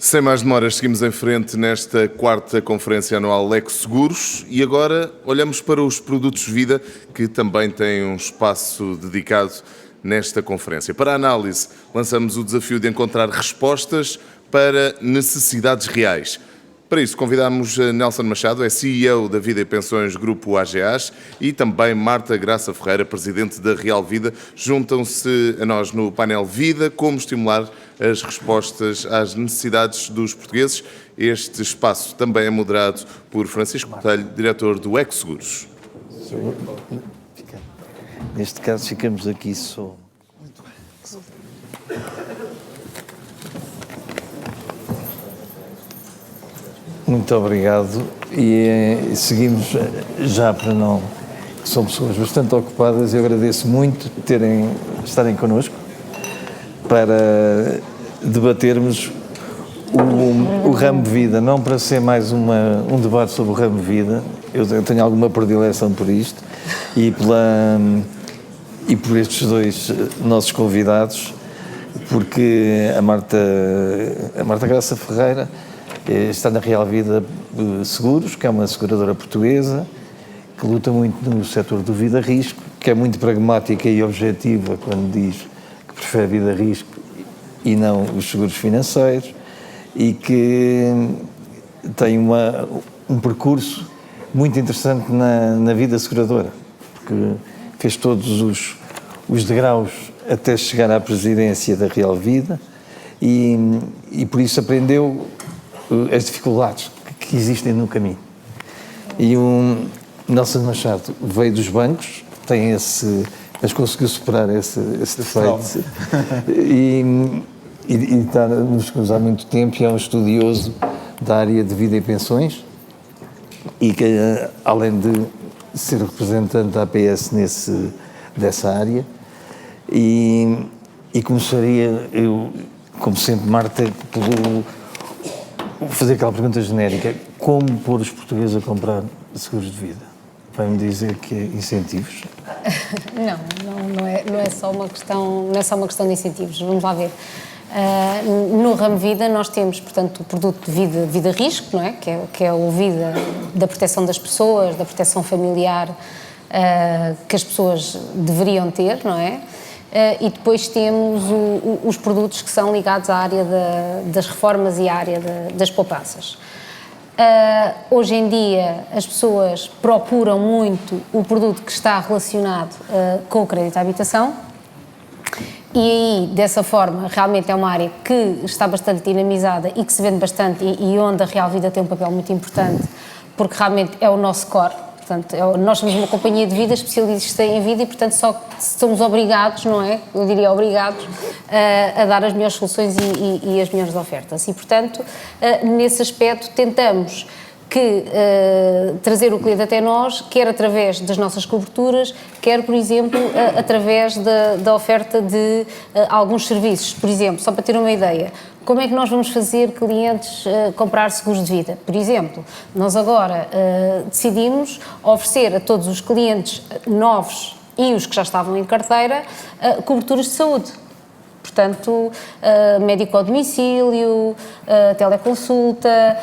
Sem mais demoras, seguimos em frente nesta quarta Conferência Anual Lex Seguros e agora olhamos para os produtos Vida, que também têm um espaço dedicado nesta conferência. Para a análise, lançamos o desafio de encontrar respostas para necessidades reais. Para isso, convidamos Nelson Machado, é CEO da Vida e Pensões Grupo AGAs, e também Marta Graça Ferreira, Presidente da Real Vida. Juntam-se a nós no painel Vida, como estimular as respostas às necessidades dos portugueses. Este espaço também é moderado por Francisco Botelho, diretor do Ex Seguros. Neste caso, ficamos aqui só. Muito obrigado e seguimos já para não... São pessoas bastante ocupadas e eu agradeço muito estarem connosco para debatermos o ramo de vida, não para ser mais um debate sobre o ramo de vida. Eu tenho alguma predileção por isto e por estes dois nossos convidados, porque a Marta Graça Ferreira está na Real Vida Seguros, que é uma seguradora portuguesa, que luta muito no setor do vida-risco, que é muito pragmática e objetiva quando diz que prefere vida-risco e não os seguros financeiros, e que tem um percurso muito interessante na vida seguradora, porque fez todos os degraus até chegar à presidência da Real Vida e por isso aprendeu as dificuldades que existem no caminho. E o Nelson Machado veio dos bancos, mas conseguiu superar esse defeito e está há muito tempo e é um estudioso da área de vida e pensões e que, além de ser representante da APS dessa área, e começaria, eu, como sempre, Marta, fazer aquela pergunta genérica: como pôr os portugueses a comprar seguros de vida? Vai-me dizer que é incentivos? Não é só uma questão de incentivos. Vamos lá ver. No ramo vida nós temos, portanto, o produto de vida-risco, não é? Que é o vida da proteção das pessoas, da proteção familiar, que as pessoas deveriam ter, não é? E depois temos os produtos que são ligados à área das reformas e à área das poupanças. Hoje em dia as pessoas procuram muito o produto que está relacionado com o crédito à habitação e aí, dessa forma, realmente é uma área que está bastante dinamizada e que se vende bastante e onde a Real Vida tem um papel muito importante, porque realmente é o nosso core. Portanto, nós somos uma companhia de vida especialista em vida e, portanto, só somos obrigados, não é? Eu diria obrigados, a dar as melhores soluções e as melhores ofertas. E, portanto, nesse aspecto, tentamos trazer o cliente até nós, quer através das nossas coberturas, quer, por exemplo, através da oferta de alguns serviços. Por exemplo, só para ter uma ideia, como é que nós vamos fazer clientes comprar seguros de vida? Por exemplo, nós agora decidimos oferecer a todos os clientes novos e os que já estavam em carteira coberturas de saúde. Portanto, médico ao domicílio, teleconsulta,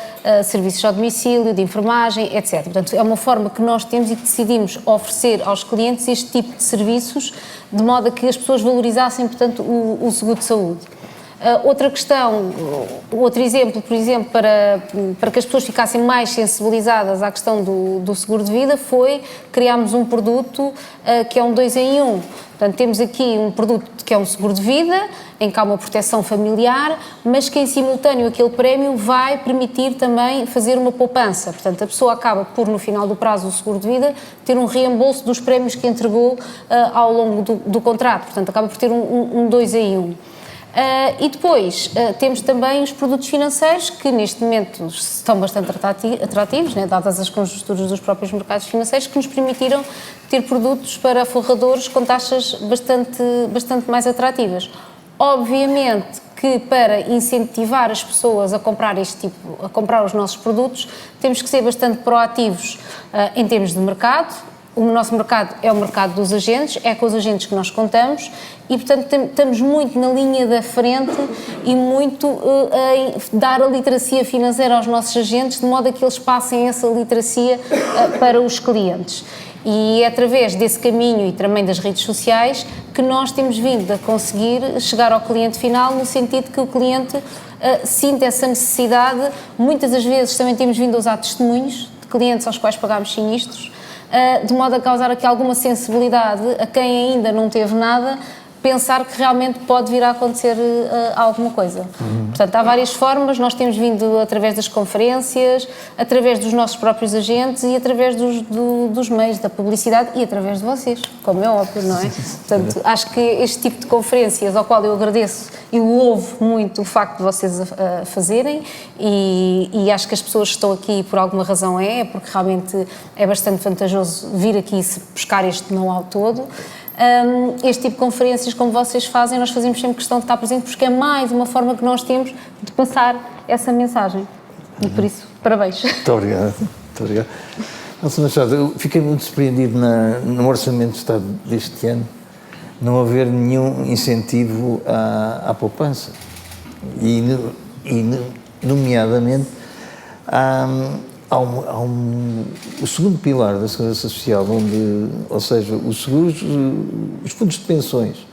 serviços ao domicílio, de enfermagem, etc. Portanto, é uma forma que nós temos e que decidimos oferecer aos clientes este tipo de serviços, de modo a que as pessoas valorizassem, portanto, o seguro de saúde. Outra questão, outro exemplo, por exemplo, para que as pessoas ficassem mais sensibilizadas à questão do seguro de vida, foi criarmos um produto que é um 2 em 1. Portanto, temos aqui um produto que é um seguro de vida, em que há uma proteção familiar, mas que em simultâneo aquele prémio vai permitir também fazer uma poupança. Portanto, a pessoa acaba por, no final do prazo do seguro de vida, ter um reembolso dos prémios que entregou ao longo do contrato. Portanto, acaba por ter um 2 em 1. E depois temos também os produtos financeiros que neste momento estão bastante atrativos, né, dadas as conjunturas dos próprios mercados financeiros, que nos permitiram ter produtos para forradores com taxas bastante mais atrativas. Obviamente que para incentivar as pessoas a comprar a comprar os nossos produtos, temos que ser bastante proativos em termos de mercado. o nosso mercado é o mercado dos agentes, é com os agentes que nós contamos e, portanto, estamos muito na linha da frente e muito em dar a literacia financeira aos nossos agentes, de modo a que eles passem essa literacia para os clientes. E é através desse caminho e também das redes sociais que nós temos vindo a conseguir chegar ao cliente final, no sentido que o cliente sinta essa necessidade. Muitas das vezes também temos vindo a usar testemunhos de clientes aos quais pagámos sinistros, de modo a causar aqui alguma sensibilidade a quem ainda não teve nada, pensar que realmente pode vir a acontecer alguma coisa. Portanto, há várias formas, nós temos vindo através das conferências, através dos nossos próprios agentes e através dos meios da publicidade e através de vocês, como é óbvio, não é? Portanto, acho que este tipo de conferências, ao qual eu agradeço e louvo muito o facto de vocês a fazerem e acho que as pessoas que estão aqui por alguma razão porque realmente é bastante vantajoso vir aqui e buscar este know-how todo. Este tipo de conferências, como vocês fazem, nós fazemos sempre questão de estar presente, porque é mais uma forma que nós temos de passar essa mensagem. E por isso, parabéns. Muito obrigado. Muito obrigado. Nossa Machado, eu fiquei muito surpreendido no Orçamento de Estado deste ano não haver nenhum incentivo à poupança. Nomeadamente, o segundo pilar da Segurança Social, ou seja, os fundos de pensões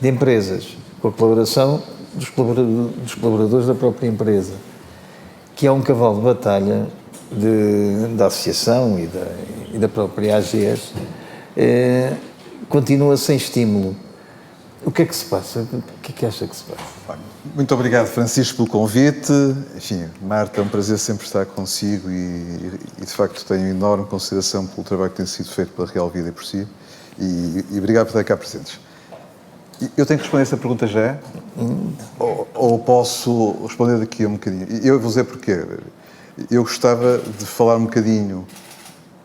de empresas, com a colaboração dos colaboradores da própria empresa, que é um cavalo de batalha da associação e da própria AGES, continua sem estímulo. O que é que se passa? O que é que acha que se passa? Muito obrigado, Francisco, pelo convite. Enfim, Marta, é um prazer sempre estar consigo e de facto tenho enorme consideração pelo trabalho que tem sido feito pela Real Vida e por si. E obrigado por estar cá presentes. Eu tenho que responder essa pergunta já? Ou posso responder daqui a um bocadinho? Eu vou dizer porquê. Eu gostava de falar um bocadinho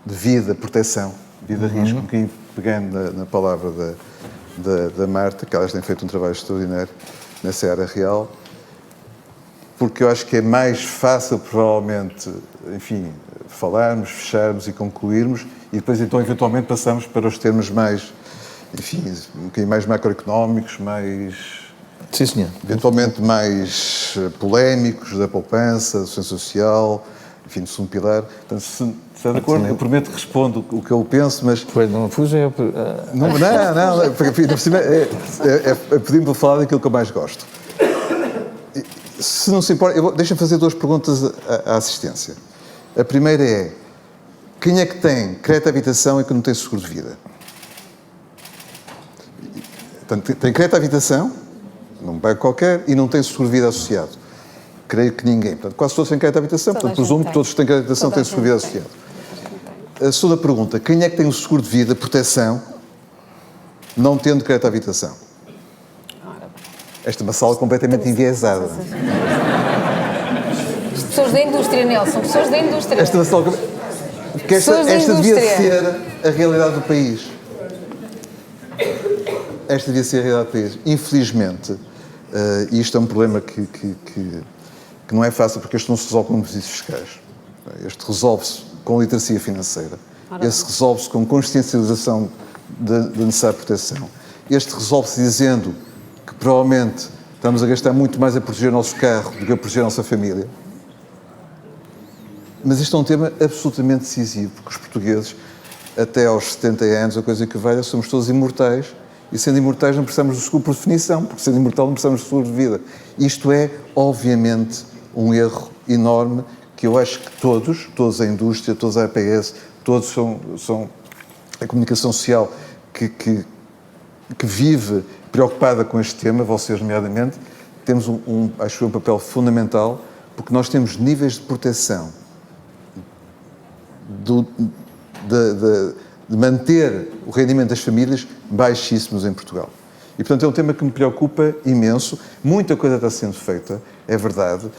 de vida, proteção, vida risco, um bocadinho pegando na palavra da Marta, que elas têm feito um trabalho extraordinário nessa área real, porque eu acho que é mais fácil, provavelmente, enfim, falarmos, fecharmos e concluirmos, e depois, então, eventualmente, passamos para os termos mais, enfim, um bocadinho mais macroeconómicos, mais... Sim, senhor. Eventualmente mais polémicos, da poupança, da segurança social, enfim, do segundo pilar. Portanto, se está de acordo, eu prometo que respondo o que eu penso, mas... Pois não fugem... Não, porque por cima pedimos para falar daquilo que eu mais gosto. Se não se importa, deixa-me fazer duas perguntas à assistência. A primeira é, quem é que tem crédito de habitação e que não tem seguro de vida? Portanto, tem crédito de habitação, num banco qualquer, e não tem seguro de vida associado. Creio que ninguém. Portanto, quase todos têm crédito de habitação, portanto, presumo que todos que têm crédito de habitação têm seguro de vida associado. A segunda pergunta, quem é que tem o seguro de vida, proteção, não tendo crédito de habitação? Esta é uma sala completamente enviesada. Pessoas da indústria, Nelson, pessoas da indústria. Esta é uma sala... Porque esta devia ser a realidade do país. Esta devia ser a realidade do país. Infelizmente, e isto é um problema que não é fácil, porque este não se resolve com benefícios fiscais. Este resolve-se com literacia financeira. Este resolve-se com consciencialização da necessária proteção. Este resolve-se dizendo que provavelmente estamos a gastar muito mais a proteger o nosso carro do que a proteger a nossa família. Mas isto é um tema absolutamente decisivo, porque os portugueses, até aos 70 anos, a coisa que valha, somos todos imortais, e sendo imortais não precisamos de seguro por definição, porque sendo imortal não precisamos de seguro de vida. Isto é, obviamente, um erro enorme, que eu acho que todos a indústria, todos a APS, todos são a comunicação social que vive preocupada com este tema, vocês nomeadamente, temos acho um papel fundamental, porque nós temos níveis de proteção de manter o rendimento das famílias baixíssimos em Portugal. E, portanto, é um tema que me preocupa imenso. Muita coisa está sendo feita, é verdade.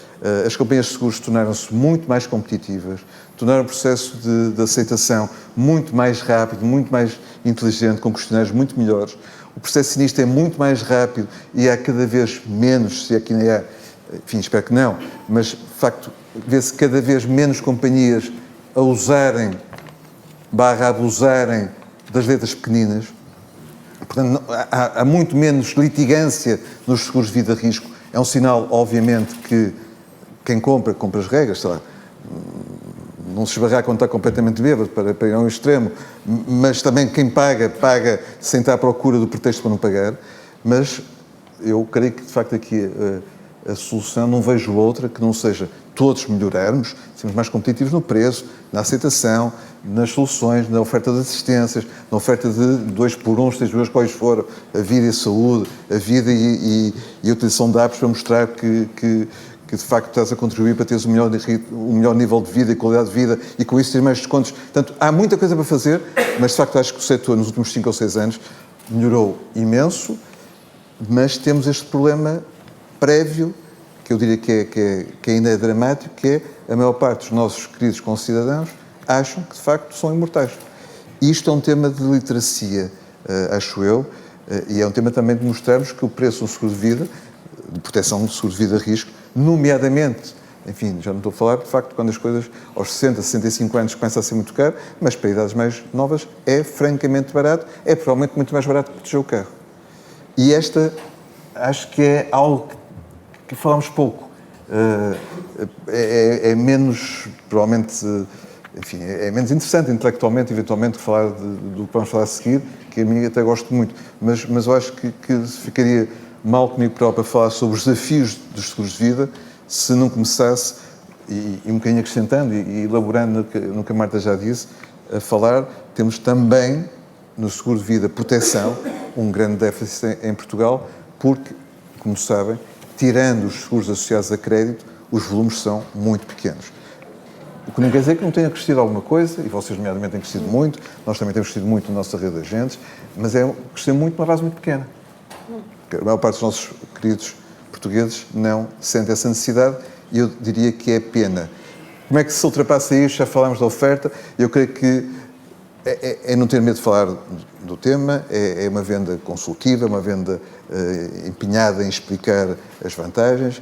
As companhias de seguros tornaram-se muito mais competitivas, tornaram o processo de aceitação muito mais rápido, muito mais inteligente, com questionários muito melhores. O processo de sinistro é muito mais rápido e há cada vez menos, se aqui nem há, enfim, espero que não, mas, de facto, vê-se cada vez menos companhias a usarem abusarem das letras pequeninas. Portanto, há muito menos litigância nos seguros de vida de risco. É um sinal, obviamente, que quem compra as regras, sei lá, não se esbarrar quando está completamente bêbado, para ir a um extremo, mas também quem paga sem estar à procura do pretexto para não pagar. Mas eu creio que, de facto, aqui a solução, não vejo outra que não seja todos melhorarmos, sermos mais competitivos no preço, na aceitação, nas soluções, na oferta de assistências, na oferta de 2x1, 3x2, quais foram, a vida e a saúde, a vida e a utilização de apps para mostrar que de facto estás a contribuir para teres um melhor nível de vida e qualidade de vida e com isso ter mais descontos. Portanto, há muita coisa para fazer, mas de facto acho que o setor nos últimos 5 ou 6 anos melhorou imenso, mas temos este problema prévio, que eu diria que ainda é dramático, que é a maior parte dos nossos queridos concidadãos acham que de facto são imortais. E isto é um tema de literacia, acho eu, e é um tema também de mostrarmos que o preço do seguro de vida, de proteção do seguro de vida a risco, nomeadamente, enfim, já não estou a falar, de facto, quando as coisas aos 60, 65 anos começam a ser muito caro, mas para idades mais novas é francamente barato, é provavelmente muito mais barato que proteger o carro. E esta, acho que é algo que falamos pouco. É menos, provavelmente, enfim, é menos interessante intelectualmente, eventualmente, falar do que vamos falar a seguir, que a mim até gosto muito, mas eu acho que ficaria mal comigo próprio a falar sobre os desafios dos seguros de vida se não começasse, e um bocadinho acrescentando e elaborando no que a Marta já disse, a falar, temos também no seguro de vida proteção um grande déficit em Portugal, porque, como sabem, tirando os seguros associados a crédito, os volumes são muito pequenos. O que não quer dizer que não tenha crescido alguma coisa, e vocês, nomeadamente, têm crescido muito, nós também temos crescido muito na nossa rede de agentes, mas é crescer muito numa base muito pequena. A maior parte dos nossos queridos portugueses não sente essa necessidade e eu diria que é pena. Como é que se ultrapassa isto? Já falámos da oferta, eu creio que é não ter medo de falar do tema, é uma venda consultiva, uma venda empenhada em explicar as vantagens,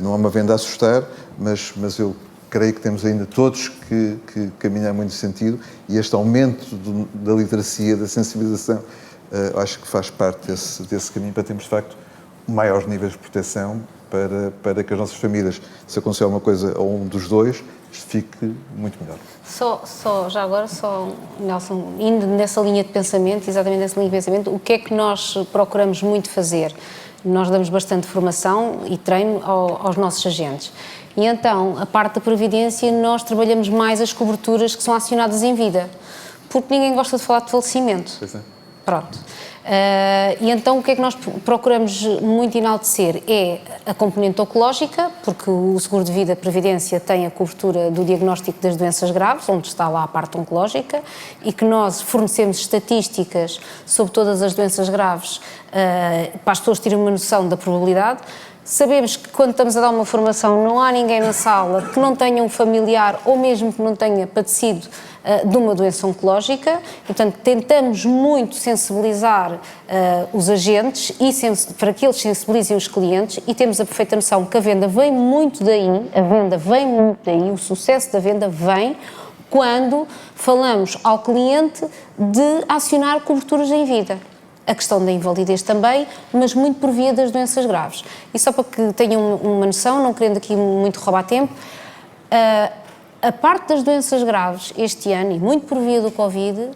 não é uma venda a assustar, mas eu creio que temos ainda todos que caminhar muito nesse sentido e este aumento da literacia, da sensibilização, acho que faz parte desse caminho para termos, de facto, maiores níveis de proteção para que as nossas famílias, se acontecer alguma coisa a um dos dois, fique muito melhor. Já agora, Nelson, indo nessa linha de pensamento, exatamente nessa linha de pensamento, o que é que nós procuramos muito fazer? Nós damos bastante formação e treino aos nossos agentes. E então, a parte da previdência, nós trabalhamos mais as coberturas que são acionadas em vida, porque ninguém gosta de falar de falecimento. Pois é. Pronto. E então o que é que nós procuramos muito enaltecer é a componente oncológica, porque o seguro de vida, a previdência, tem a cobertura do diagnóstico das doenças graves, onde está lá a parte oncológica, e que nós fornecemos estatísticas sobre todas as doenças graves para as pessoas terem uma noção da probabilidade. Sabemos que quando estamos a dar uma formação não há ninguém na sala que não tenha um familiar ou mesmo que não tenha padecido de uma doença oncológica, portanto tentamos muito sensibilizar os agentes para que eles sensibilizem os clientes e temos a perfeita noção que a venda vem muito daí, o sucesso da venda vem quando falamos ao cliente de acionar coberturas em vida. A questão da invalidez também, mas muito por via das doenças graves. E só para que tenham uma noção, não querendo aqui muito roubar tempo, a parte das doenças graves este ano, e muito por via do Covid,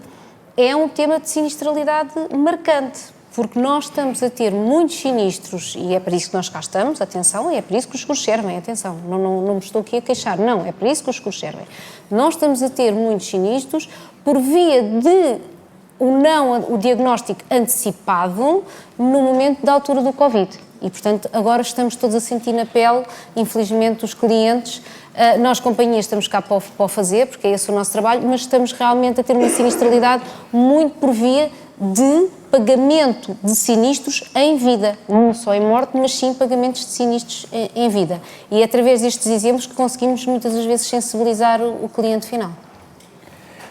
é um tema de sinistralidade marcante, porque nós estamos a ter muitos sinistros, e é para isso que nós cá estamos, atenção, e é para isso que os seguros servem, atenção, não me estou aqui a queixar, não, é para isso que os seguros servem. Nós estamos a ter muitos sinistros por via de o diagnóstico antecipado no momento da altura do Covid. E, portanto, agora estamos todos a sentir na pele, infelizmente, os clientes. Nós, companhias, estamos cá para o fazer, porque é esse o nosso trabalho, mas estamos realmente a ter uma sinistralidade muito por via de pagamento de sinistros em vida. Não só em morte, mas sim pagamentos de sinistros em vida. E é através destes exemplos que conseguimos, muitas das vezes, sensibilizar o cliente final.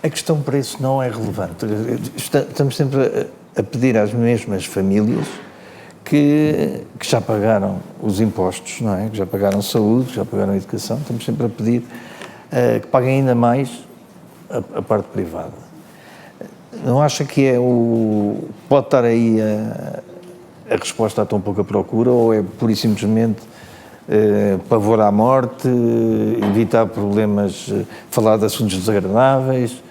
A questão preço não é relevante. Estamos sempre a pedir às mesmas famílias que já pagaram os impostos, não é? Que já pagaram saúde, que já pagaram educação, estamos sempre a pedir que paguem ainda mais a parte privada. Não acha que pode estar aí a resposta a tão pouca procura, ou é pura e simplesmente pavor à morte, evitar problemas, falar de assuntos desagradáveis?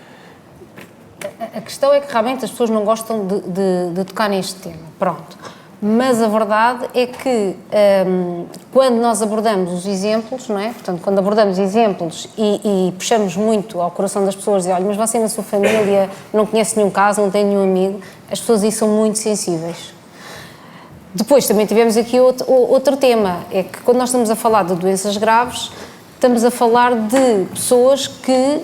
A questão é que realmente as pessoas não gostam de tocar neste tema, pronto. Mas a verdade é que quando nós abordamos os exemplos, não é? Portanto, quando abordamos exemplos e puxamos muito ao coração das pessoas, e olha, mas você na sua família não conhece nenhum caso, não tem nenhum amigo, as pessoas aí são muito sensíveis. Depois também tivemos aqui outro tema, é que quando nós estamos a falar de doenças graves, estamos a falar de pessoas que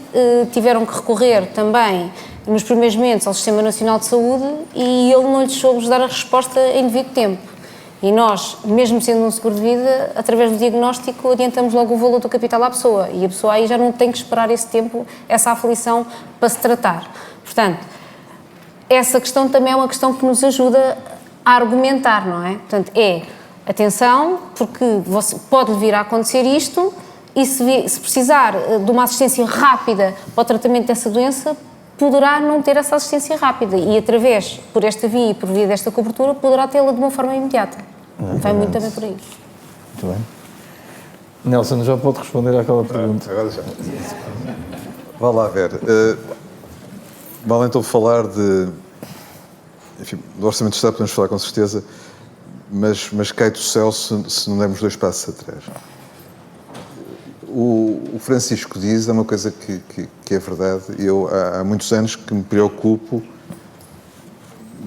tiveram que recorrer também nos primeiros momentos ao Sistema Nacional de Saúde e ele não lhes soube dar a resposta em devido tempo. E nós, mesmo sendo um seguro de vida, através do diagnóstico adiantamos logo o valor do capital à pessoa e a pessoa aí já não tem que esperar esse tempo, essa aflição para se tratar. Portanto, essa questão também é uma questão que nos ajuda a argumentar, não é? Portanto, atenção, porque pode vir a acontecer isto e se precisar de uma assistência rápida para o tratamento dessa doença, poderá não ter essa assistência rápida e por esta via e por via desta cobertura, poderá tê-la de uma forma imediata. Vai muito também por aí. Muito bem. Nelson, já pode responder àquela pergunta. Agora já. Vá lá ver. Vale então falar do Orçamento de Estado, podemos falar com certeza, mas cai do céu se não dermos 2 passos atrás. O Francisco diz uma coisa que é verdade. Eu há muitos anos que me preocupo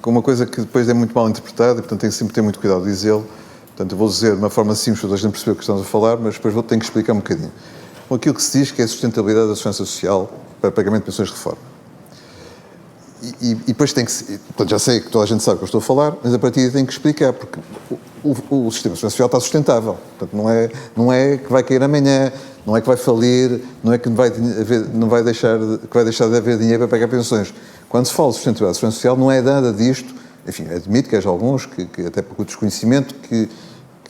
com uma coisa que depois é muito mal interpretada e, portanto, tenho sempre que ter muito cuidado de dizê-lo. Portanto, eu vou dizer de uma forma simples para a gente perceber o que estamos a falar, mas depois tenho que explicar um bocadinho. Aquilo que se diz que é a sustentabilidade da segurança social para pagamento de pensões de reforma. E depois tem que... Portanto, já sei que toda a gente sabe o que eu estou a falar, mas a partir daí tenho que explicar, porque o sistema social está sustentável. Portanto, não é que vai cair amanhã, não é que vai falir, não é que vai deixar de haver dinheiro para pagar pensões. Quando se fala de sustentabilidade da segurança social, não é nada disto. Enfim, admito que haja alguns, que até por desconhecimento, que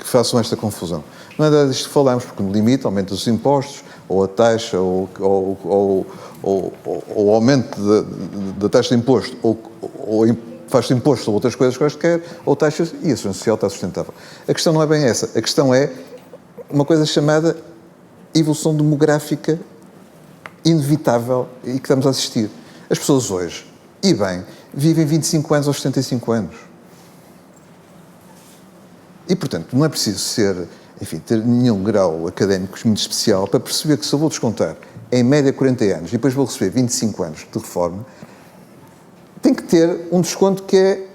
façam esta confusão. Não é nada disto que falamos, porque no limite aumenta os impostos, ou a taxa, ou o aumento da taxa de imposto, ou faz-se imposto sobre outras coisas quaisquer, ou taxas, e a segurança social está sustentável. A questão não é bem essa. A questão é uma coisa chamada evolução demográfica inevitável e que estamos a assistir. As pessoas hoje, e bem, vivem 25 anos aos 75 anos. E, portanto, não é preciso ter nenhum grau académico muito especial para perceber que se eu vou descontar em média 40 anos e depois vou receber 25 anos de reforma, tem que ter um desconto que é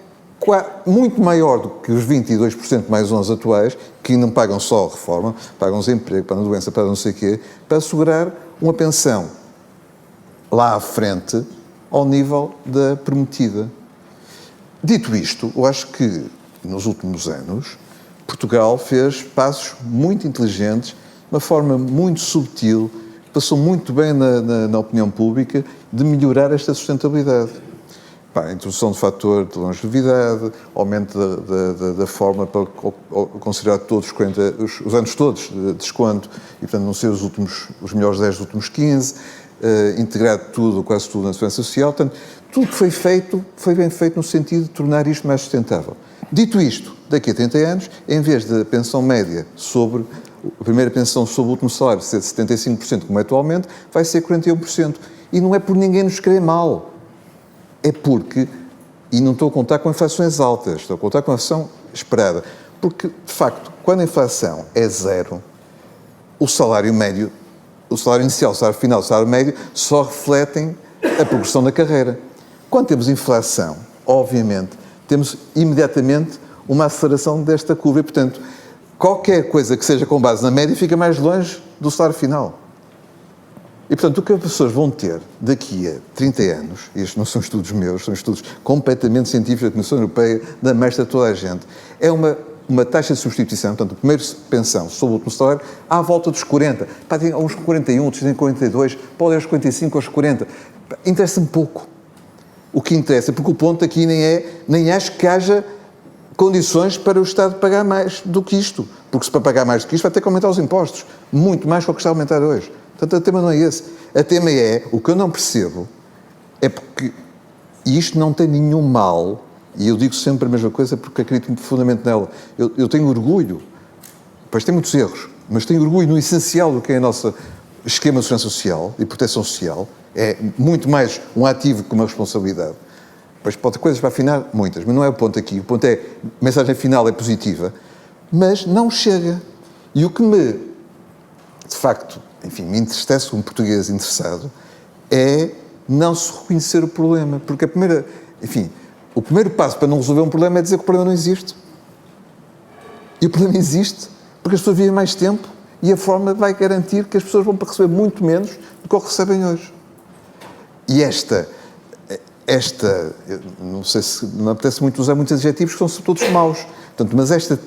muito maior do que os 22% mais 11 atuais, que não pagam só a reforma, pagam desemprego, pagam doença, pagam não sei o quê, para assegurar uma pensão lá à frente ao nível da prometida. Dito isto, eu acho que nos últimos anos Portugal fez passos muito inteligentes, de uma forma muito subtil, passou muito bem na opinião pública, de melhorar esta sustentabilidade. A introdução do fator de longevidade, aumento da forma para considerar todos os anos todos de desconto e, portanto, não ser os melhores 10 dos últimos 15, integrar tudo, quase tudo na segurança social. Portanto, tudo que foi bem feito no sentido de tornar isto mais sustentável. Dito isto, daqui a 30 anos, em vez da pensão média a primeira pensão sobre o último salário ser de 75%, como é atualmente, vai ser 41%. E não é por ninguém nos querer mal. É porque, e não estou a contar com inflações altas, estou a contar com a inflação esperada. Porque, de facto, quando a inflação é zero, o salário médio, o salário inicial, o salário final, o salário médio, só refletem a progressão da carreira. Quando temos inflação, obviamente, temos imediatamente uma aceleração desta curva e, portanto, qualquer coisa que seja com base na média fica mais longe do salário final. E, portanto, o que as pessoas vão ter daqui a 30 anos, e estes não são estudos meus, são estudos completamente científicos da Comissão Europeia, da mestra toda a gente, é uma taxa de substituição, portanto, a primeira pensão sobre o último salário, à volta dos 40. Tem uns com 41, outros têm 42, podem aos 45, aos 40. Interessa-me pouco. O que interessa, porque o ponto aqui nem acho que haja condições para o Estado pagar mais do que isto. Porque se para pagar mais do que isto vai ter que aumentar os impostos. Muito mais do que está a aumentar hoje. Portanto, o tema não é esse. O tema é, o que eu não percebo, é porque, e isto não tem nenhum mal, e eu digo sempre a mesma coisa porque acredito profundamente nela, eu tenho orgulho, pois tem muitos erros, mas tenho orgulho no essencial do que é o nosso esquema de segurança social e proteção social, é muito mais um ativo que uma responsabilidade. Pois pode ter coisas para afinar, muitas, mas não é o ponto aqui. O ponto é, a mensagem final é positiva, mas não chega. E o que me, de facto, enfim, me entristece como português interessado, é não se reconhecer o problema. Porque o primeiro passo para não resolver um problema é dizer que o problema não existe. E o problema existe porque as pessoas vivem mais tempo e a forma vai garantir que as pessoas vão receber muito menos do que o que recebem hoje. E esta, não sei se não apetece muito usar muitos adjetivos que são todos maus, portanto, mas esta,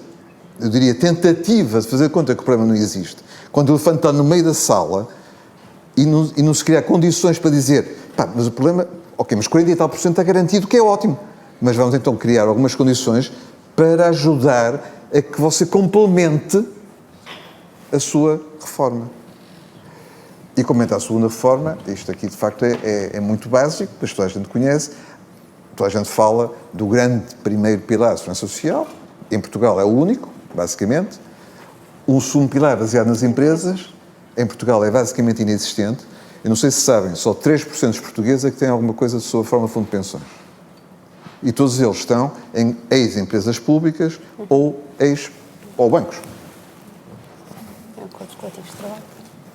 eu diria, tentativa de fazer conta que o problema não existe, quando o elefante está no meio da sala e não se criar condições para dizer, mas o problema, ok, mas 40 e tal % está garantido, que é ótimo, mas vamos então criar algumas condições para ajudar a que você complemente a sua reforma. E comentar a segunda reforma, isto aqui de facto é muito básico, pois toda a gente conhece, toda a gente fala do grande primeiro pilar da segurança social, em Portugal é o único, basicamente. O segundo pilar baseado nas empresas, em Portugal é basicamente inexistente. Eu não sei se sabem, só 3% dos portugueses é que têm alguma coisa sobre a forma de fundo de pensões. E todos eles estão em ex-empresas públicas ou bancos. Acordos coletivos de trabalho.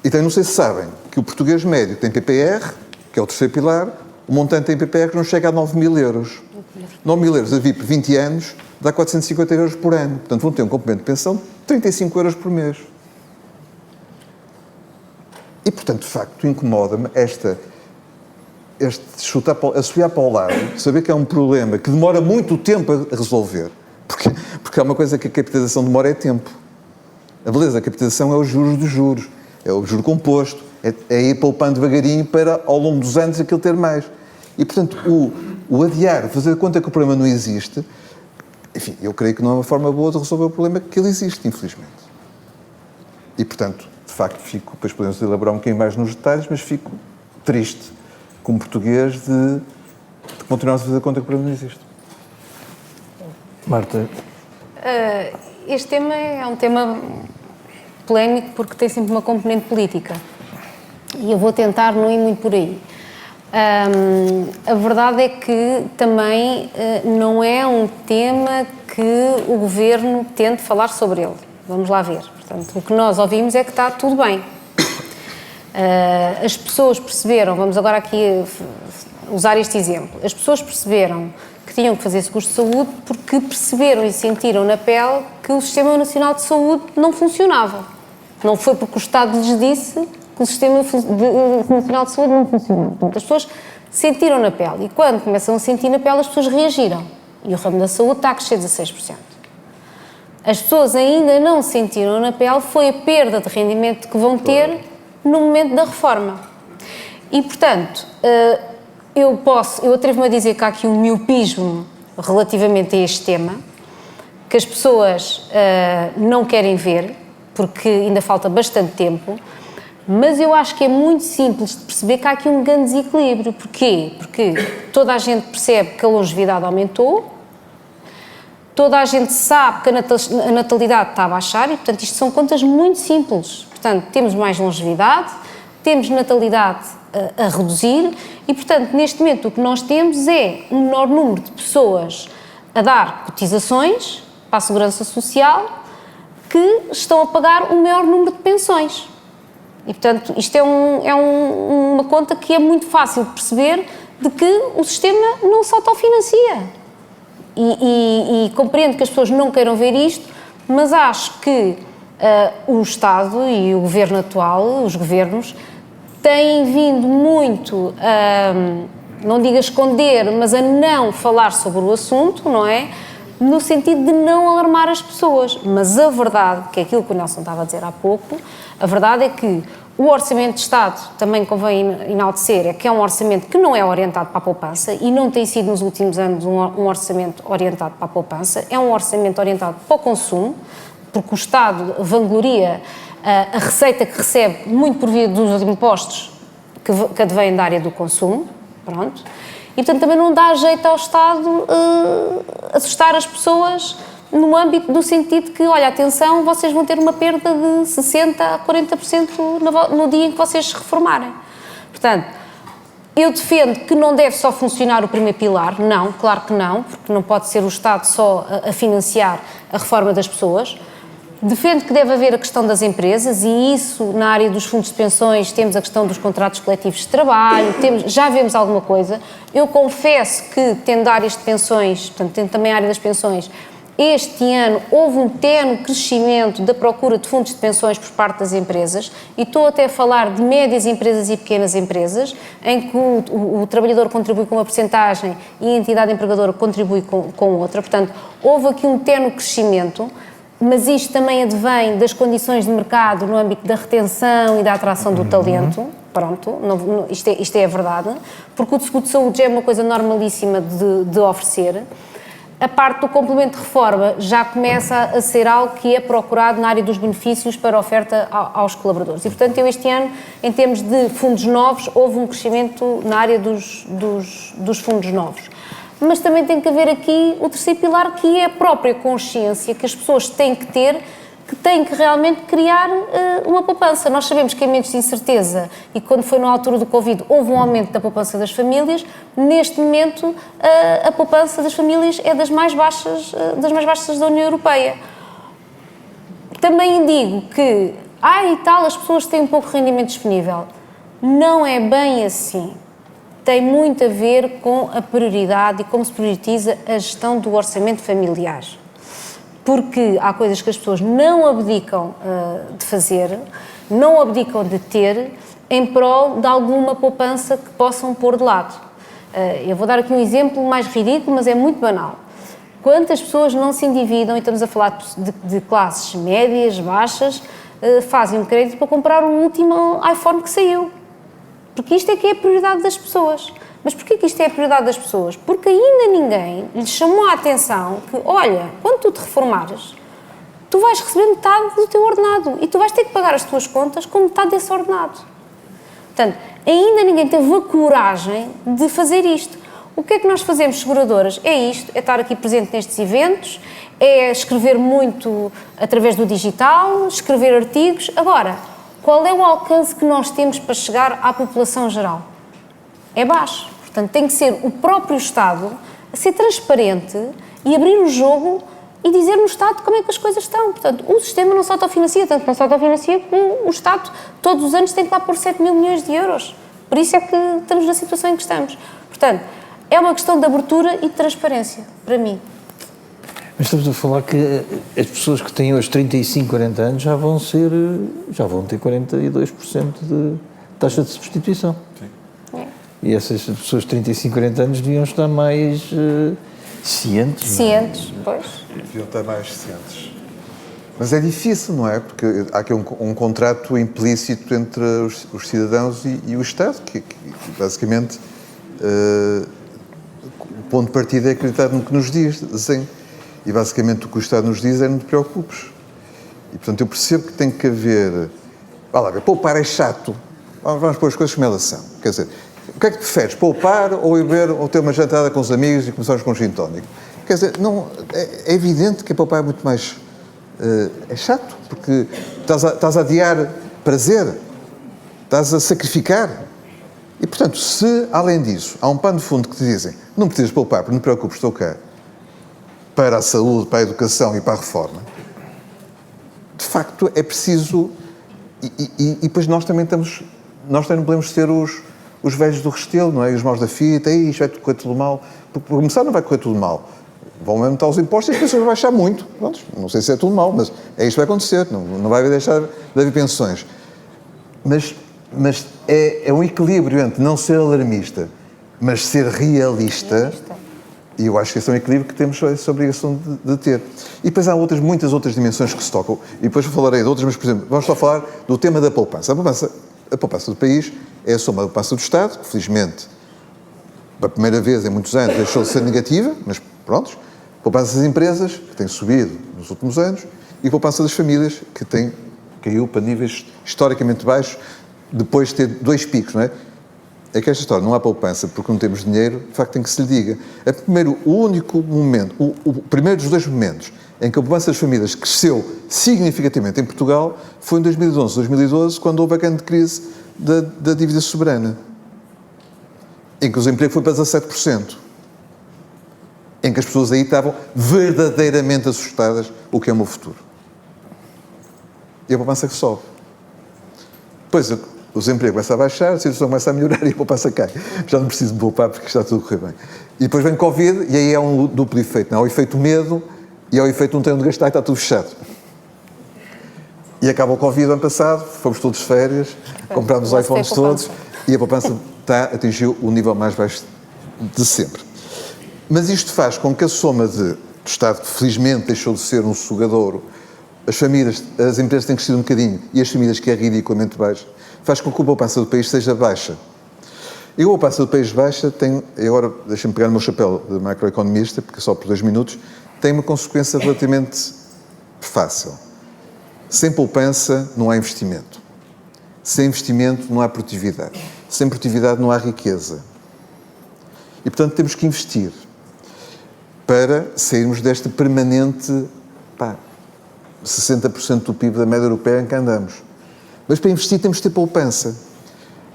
Então, não sei se sabem que o português médio tem PPR, que é o terceiro pilar, o montante em PPR não chega a 9.000 euros. 9.000 euros a VIP 20 anos dá 450 euros por ano. Portanto, vão ter um complemento de pensão de 35 euros por mês. E, portanto, de facto, incomoda-me este assobiar para o lado, saber que é um problema que demora muito tempo a resolver. Porque há uma coisa que a capitalização demora é tempo. A beleza da capitalização é os juros dos juros. É o juro composto, é ir poupando devagarinho para, ao longo dos anos, aquilo ter mais. E, portanto, o adiar, fazer conta que o problema não existe, enfim, eu creio que não é uma forma boa de resolver o problema que ele existe, infelizmente. E, portanto, de facto, depois podemos elaborar um bocadinho mais nos detalhes, mas fico triste, como português, de continuarmos a fazer conta que o problema não existe. Marta. Este tema é um tema polémico porque tem sempre uma componente política e eu vou tentar não ir muito por aí. A verdade é que também não é um tema que o Governo tente falar sobre ele. Vamos lá ver. Portanto, o que nós ouvimos é que está tudo bem. As pessoas perceberam, vamos agora aqui usar este exemplo, as pessoas perceberam que tinham que fazer seguros de saúde porque perceberam e sentiram na pele que o Sistema Nacional de Saúde não funcionava. Não foi porque o Estado lhes disse que o Sistema Nacional de Saúde não funcionava. Portanto, as pessoas sentiram na pele e quando começam a sentir na pele as pessoas reagiram. E o ramo da saúde está a crescer 16%. As pessoas ainda não sentiram na pele foi a perda de rendimento que vão ter no momento da reforma. E, portanto, eu atrevo-me a dizer que há aqui um miopismo relativamente a este tema, que as pessoas não querem ver, porque ainda falta bastante tempo, mas eu acho que é muito simples de perceber que há aqui um grande desequilíbrio. Porquê? Porque toda a gente percebe que a longevidade aumentou, toda a gente sabe que a natalidade está a baixar e, portanto, isto são contas muito simples. Portanto, temos mais longevidade, temos natalidade a reduzir e, portanto, neste momento o que nós temos é um menor número de pessoas a dar cotizações para a Segurança Social que estão a pagar um maior número de pensões. E, portanto, isto é uma conta que é muito fácil de perceber de que o sistema não se autofinancia. E compreendo que as pessoas não queiram ver isto, mas acho que o Estado e o Governo atual, os governos, têm vindo muito não digo a esconder, mas a não falar sobre o assunto, não é? No sentido de não alarmar as pessoas. Mas a verdade, que é aquilo que o Nelson estava a dizer há pouco, a verdade é que o Orçamento de Estado, também convém enaltecer, é que é um orçamento que não é orientado para a poupança e não tem sido nos últimos anos um orçamento orientado para a poupança, é um orçamento orientado para o consumo, porque o Estado vangloria a receita que recebe muito por via dos impostos que advêm da área do consumo, pronto, e portanto também não dá jeito ao Estado assustar as pessoas no âmbito do sentido que, olha, atenção, vocês vão ter uma perda de 60% a 40% no dia em que vocês se reformarem. Portanto, eu defendo que não deve só funcionar o primeiro pilar, não, claro que não, porque não pode ser o Estado só a financiar a reforma das pessoas. Defendo que deve haver a questão das empresas e isso, na área dos fundos de pensões, temos a questão dos contratos coletivos de trabalho, já vemos alguma coisa. Eu confesso que, tendo áreas de pensões, portanto, tendo também a área das pensões, este ano houve um tenue crescimento da procura de fundos de pensões por parte das empresas e estou até a falar de médias empresas e pequenas empresas, em que o trabalhador contribui com uma percentagem e a entidade empregadora contribui com outra. Portanto, houve aqui um tenue crescimento, mas isto também advém das condições de mercado no âmbito da retenção e da atração do talento. Pronto, isto é a verdade, porque o seguro de saúde já é uma coisa normalíssima de oferecer. A parte do complemento de reforma já começa a ser algo que é procurado na área dos benefícios para oferta aos colaboradores. E, portanto, eu este ano, em termos de fundos novos, houve um crescimento na área dos fundos novos. Mas também tem que haver aqui o terceiro pilar, que é a própria consciência que as pessoas têm que ter, que têm que realmente criar uma poupança. Nós sabemos que em momentos de incerteza, e quando foi na altura do Covid, houve um aumento da poupança das famílias. Neste momento, a poupança das famílias é das mais baixas da União Europeia. Também digo que, e tal, as pessoas têm um pouco rendimento disponível. Não é bem assim. Tem muito a ver com a prioridade e como se prioriza a gestão do orçamento familiar. Porque há coisas que as pessoas não abdicam de fazer, não abdicam de ter, em prol de alguma poupança que possam pôr de lado. Eu vou dar aqui um exemplo mais ridículo, mas é muito banal. Quantas pessoas não se endividam, e estamos a falar de classes médias, baixas, fazem um crédito para comprar o último iPhone que saiu? Porque isto é que é a prioridade das pessoas. Mas porquê que isto é a prioridade das pessoas? Porque ainda ninguém lhes chamou a atenção que, olha, quando tu te reformares, tu vais receber metade do teu ordenado e tu vais ter que pagar as tuas contas com metade desse ordenado. Portanto, ainda ninguém teve a coragem de fazer isto. O que é que nós fazemos, seguradoras? É isto, é estar aqui presente nestes eventos, é escrever muito através do digital, escrever artigos. Agora, qual é o alcance que nós temos para chegar à população geral? É baixo. Portanto, tem que ser o próprio Estado a ser transparente e abrir o jogo e dizer no Estado como é que as coisas estão. Portanto, o sistema não se autofinancia, tanto não se autofinancia que o Estado todos os anos tem que lá pôr 7 mil milhões de euros. Por isso é que estamos na situação em que estamos. Portanto, é uma questão de abertura e de transparência, para mim. Mas estamos a falar que as pessoas que têm hoje 35, 40 anos já vão ter 42% de taxa de substituição. Sim. E essas pessoas de 35, 40 anos deviam estar mais cientes. Cientes, pois. Deviam estar mais cientes. Mas é difícil, não é? Porque há aqui um contrato implícito entre os cidadãos e o Estado, que basicamente o ponto de partida é acreditar no que nos dizem. E basicamente o que o Estado nos diz é não te preocupes. E portanto eu percebo que tem que haver... poupar é chato. Vamos pôr as coisas como elas são. Quer dizer, o que é que preferes? Poupar ou beber ou ter uma jantada com os amigos e começarmos com um gin tónico? Quer dizer, não, é evidente que poupar é muito mais... é chato, porque estás a adiar prazer, estás a sacrificar. E, portanto, se, além disso, há um pano de fundo que te dizem não precisas poupar, porque não te preocupes, estou cá, para a saúde, para a educação e para a reforma, de facto é preciso... E depois nós também não podemos ser os velhos do Restelo, não é? E os maus da fita, isto vai correr tudo mal. Por começar, não vai correr tudo mal. Vão aumentar os impostos e as pessoas vão baixar muito. Pronto, não sei se é tudo mal, mas é isto que vai acontecer. Não vai deixar de haver pensões. Mas é um equilíbrio entre não ser alarmista, mas ser realista. E eu acho que esse é um equilíbrio que temos essa obrigação de ter. E depois há muitas outras dimensões que se tocam. E depois falarei de outras, mas, por exemplo, vamos só falar do tema da poupança. A poupança do país é a soma da poupança do Estado, que felizmente, pela primeira vez em muitos anos, deixou de ser negativa, mas pronto. Poupança das empresas, que tem subido nos últimos anos, e poupança das famílias, que tem Caiu para níveis historicamente baixos, depois de ter 2 picos, não é? É que esta história, não há poupança porque não temos dinheiro, de facto tem que se lhe diga. O único momento, o primeiro dos 2 momentos em que a poupança das famílias cresceu significativamente em Portugal foi em 2011, 2012, quando houve a grande crise da dívida soberana, em que o desemprego foi para 17%, em que as pessoas aí estavam verdadeiramente assustadas o que é o meu futuro. E a poupança que sobe. Depois o desemprego começa a baixar, a situação começa a melhorar e a poupança cai. Já não preciso me poupar porque está tudo a correr bem. E depois vem Covid e aí é um duplo efeito. Não? Há o efeito medo e há o efeito não tenho de gastar e está tudo fechado. E acaba o Covid ano passado, fomos todos de férias, comprámos os iPhones todos e a poupança atingiu o nível mais baixo de sempre. Mas isto faz com que a soma do Estado, que felizmente deixou de ser um sugadouro, as famílias, as empresas têm crescido um bocadinho e as famílias, que é ridiculamente baixa, faz com que a poupança do país seja baixa. E a poupança do país baixa tem, e agora deixem-me pegar no meu chapéu de macroeconomista, porque só por 2 minutos, tem uma consequência relativamente fácil. Sem poupança não há investimento. Sem investimento não há produtividade. Sem produtividade não há riqueza. E, portanto, temos que investir para sairmos desta permanente 60% do PIB da média europeia em que andamos. Mas para investir temos de ter poupança.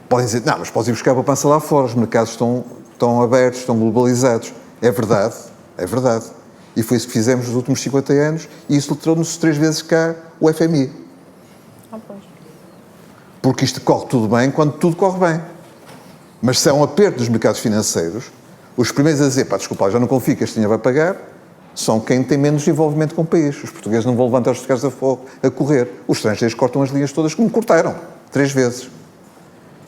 Podem dizer, não, mas podes ir buscar a poupança lá fora, os mercados estão abertos, estão globalizados. É verdade, é verdade. E foi isso que fizemos nos últimos 50 anos e isso trouxe-nos 3 vezes cá o FMI. Porque isto corre tudo bem quando tudo corre bem. Mas se há um aperto dos mercados financeiros, os primeiros a dizer, desculpa, já não confio que este dinheiro vai pagar, são quem tem menos envolvimento com o país. Os portugueses não vão levantar os carros a correr. Os estrangeiros cortam as linhas todas como cortaram, 3 vezes.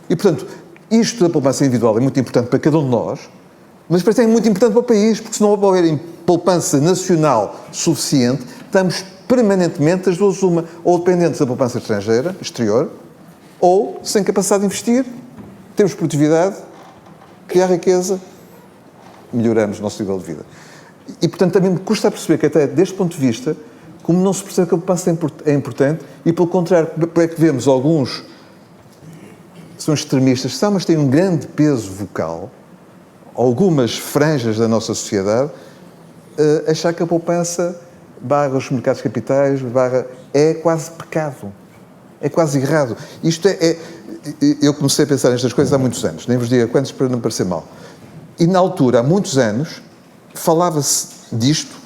E, portanto, isto da poupança individual é muito importante para cada um de nós, mas para é muito importante para o país, porque se não houver poupança nacional suficiente, estamos permanentemente, as duas uma, ou dependentes da poupança estrangeira, exterior, ou sem capacidade de investir, temos produtividade, criar riqueza, melhoramos o nosso nível de vida. E, portanto, também me custa perceber que até deste ponto de vista, como não se percebe que a poupança é importante, e pelo contrário, é que vemos alguns, são extremistas, mas têm um grande peso vocal, algumas franjas da nossa sociedade, achar que a poupança barra os mercados capitais, é quase pecado. É quase errado. Isto eu comecei a pensar nestas coisas há muitos anos, nem vos digo quantos para não parecer mal. E na altura, há muitos anos, falava-se disto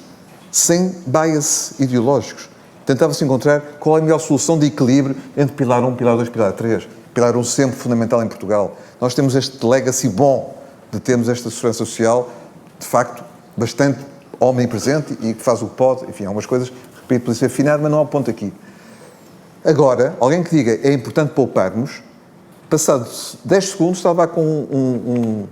sem bias ideológicos. Tentava-se encontrar qual é a melhor solução de equilíbrio entre pilar 1, pilar 2, pilar 3. Pilar 1 sempre fundamental em Portugal. Nós temos este legacy bom de termos esta segurança social, de facto, bastante omnipresente e que faz o que pode. Enfim, há umas coisas, repito, pode ser afinado, mas não há ponto aqui. Agora, alguém que diga é importante pouparmos, passado 10 segundos estava com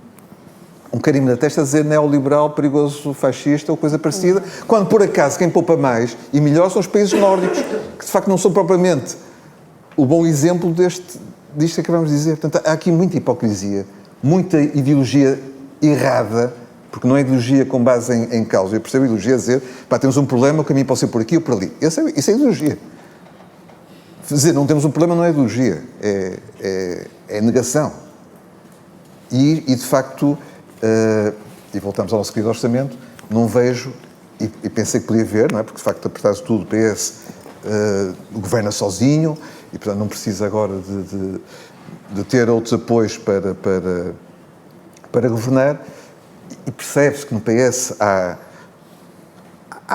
um carimbo na testa a dizer neoliberal, perigoso, fascista ou coisa parecida, quando por acaso quem poupa mais e melhor são os países nórdicos, que de facto não são propriamente o bom exemplo disto que acabamos de dizer. Portanto, há aqui muita hipocrisia, muita ideologia errada, porque não é ideologia com base em causa. Eu percebo a ideologia a dizer, temos um problema, o caminho pode ser por aqui ou por ali. Isso é ideologia. Dizer não temos um problema não é ideologia, é negação. E de facto, e voltamos ao nosso querido orçamento, não vejo, e pensei que podia ver, não é? Porque de facto apertar-se tudo, o PS governa sozinho, e portanto não precisa agora de ter outros apoios para governar, e percebe-se que no PS há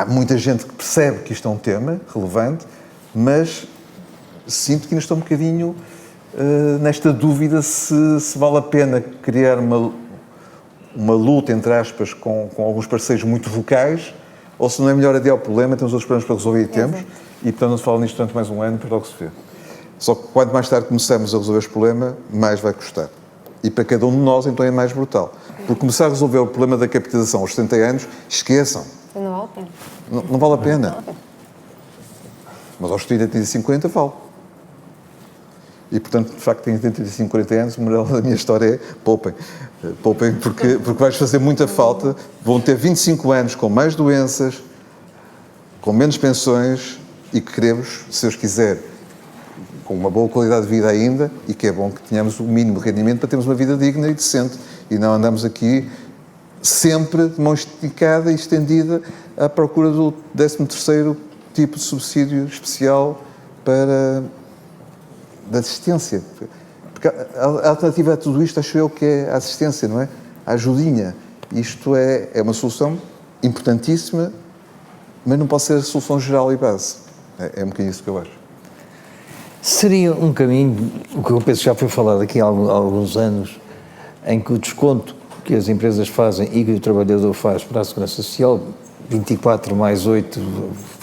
muita gente que percebe que isto é um tema relevante, mas sinto que ainda estou um bocadinho nesta dúvida se vale a pena criar uma luta, entre aspas, com alguns parceiros muito vocais, ou se não é melhor adiar o problema, temos outros problemas para resolver e temos, e portanto não se fala nisto durante mais um ano, para logo se vê. Só que quanto mais tarde começamos a resolver este problema, mais vai custar. E para cada um de nós, então, é mais brutal. Porque começar a resolver o problema da capitalização aos 70 anos, esqueçam. Não vale a pena. Não vale a pena. Mas aos 30 e 50 vale. E, portanto, de facto, tenho 35, 40 anos, o moral da minha história é poupem. Poupem porque vais fazer muita falta. Vão ter 25 anos com mais doenças, com menos pensões e que queremos, se Deus quiser, com uma boa qualidade de vida ainda, e que é bom que tenhamos o mínimo rendimento para termos uma vida digna e decente, e não andamos aqui sempre de mão esticada e estendida à procura do 13º tipo de subsídio especial da assistência. Porque a alternativa a tudo isto, acho eu, que é a assistência, não é? A ajudinha. Isto é uma solução importantíssima, mas não pode ser a solução geral e base. É um bocadinho isso que eu acho. Seria um caminho, o que eu penso que já foi falado aqui há alguns anos, em que o desconto que as empresas fazem e que o trabalhador faz para a Segurança Social, 24 mais 8,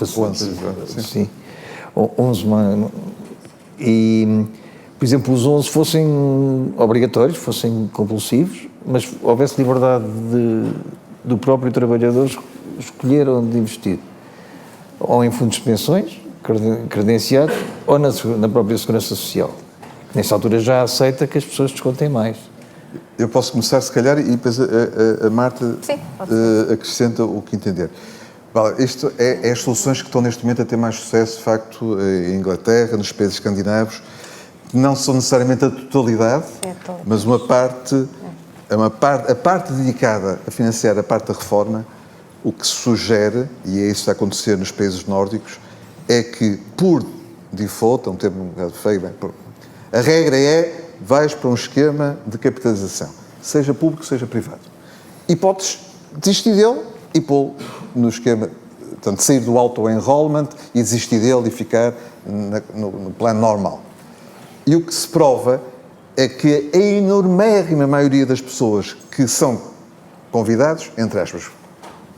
11, sim. 11 mais... E, por exemplo, os 11 fossem obrigatórios, fossem compulsivos, mas houvesse liberdade do próprio trabalhador escolher onde investir. Ou em fundos de pensões, credenciados, ou na própria Segurança Social. Nessa altura já aceita que as pessoas descontem mais. Eu posso começar, se calhar, e depois a Marta Sim, acrescenta o que entender. Isto é as soluções que estão neste momento a ter mais sucesso, de facto, em Inglaterra, nos países escandinavos. Não são necessariamente a totalidade, mas a parte dedicada a financiar a parte da reforma, o que se sugere, e é isso que está a acontecer nos países nórdicos, é que, por default, é um termo um bocado feio, a regra é: vais para um esquema de capitalização, seja público, seja privado. E podes desistir dele e pô-lo no esquema, portanto, sair do auto-enrollment e desistir dele e ficar no plano normal. E o que se prova é que a enormérrima maioria das pessoas que são convidados, entre aspas,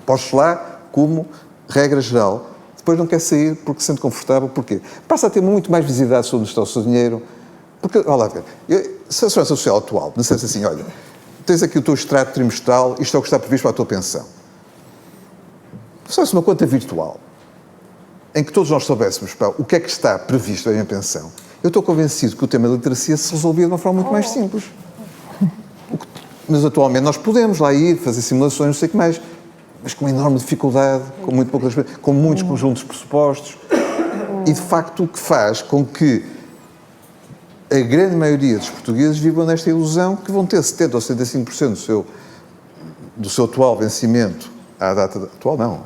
postos lá como regra geral, depois não quer sair porque se sente confortável. Porquê? Passa a ter muito mais visibilidade sobre onde está o seu dinheiro. Porque, olha lá, se a Segurança Social atual dissesse assim: olha, tens aqui o teu extrato trimestral, isto é o que está previsto para a tua pensão. Se fosse uma conta virtual, em que todos nós soubéssemos o que é que está previsto em minha pensão, eu estou convencido que o tema da literacia se resolvia de uma forma muito mais simples. Mas atualmente nós podemos lá ir, fazer simulações, não sei o que mais, mas com enorme dificuldade, com muito pouco respeito, com muitos conjuntos de pressupostos, e de facto o que faz com que a grande maioria dos portugueses vivam nesta ilusão que vão ter 70% ou 75% do seu atual vencimento à data atual, não,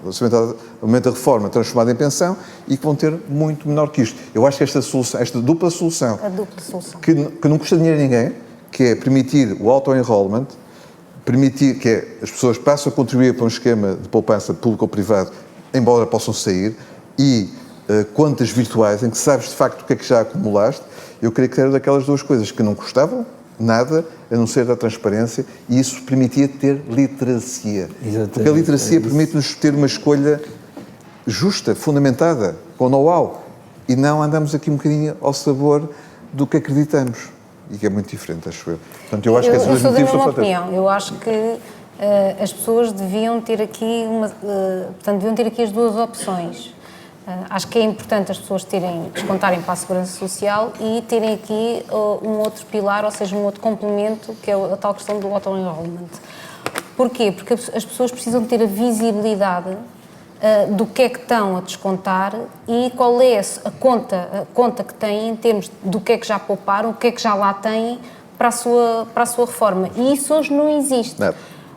ao momento da reforma transformado em pensão, e que vão ter muito menor que isto. Eu acho que esta dupla solução, que não custa dinheiro a ninguém, que é permitir o auto-enrollment, permitir que as pessoas passem a contribuir para um esquema de poupança público ou privado, embora possam sair, e contas virtuais em que sabes de facto o que é que já acumulaste. Eu creio que era daquelas duas coisas que não custavam nada, a não ser da transparência, e isso permitia ter literacia. Exatamente. Porque a literacia permite-nos ter uma escolha justa, fundamentada, com know-how, e não andamos aqui um bocadinho ao sabor do que acreditamos, e que é muito diferente, acho eu. Portanto, eu acho que esses dois motivos são fantásticos. Opinião. Eu acho que as pessoas deviam ter aqui deviam ter aqui as duas opções. Acho que é importante as pessoas descontarem para a Segurança Social e terem aqui um outro pilar, ou seja, um outro complemento, que é a tal questão do auto-enrollment. Porquê? Porque as pessoas precisam ter a visibilidade do que é que estão a descontar e qual é a conta que têm em termos do que é que já pouparam, o que é que já lá têm para a sua reforma. E isso hoje não existe. Não.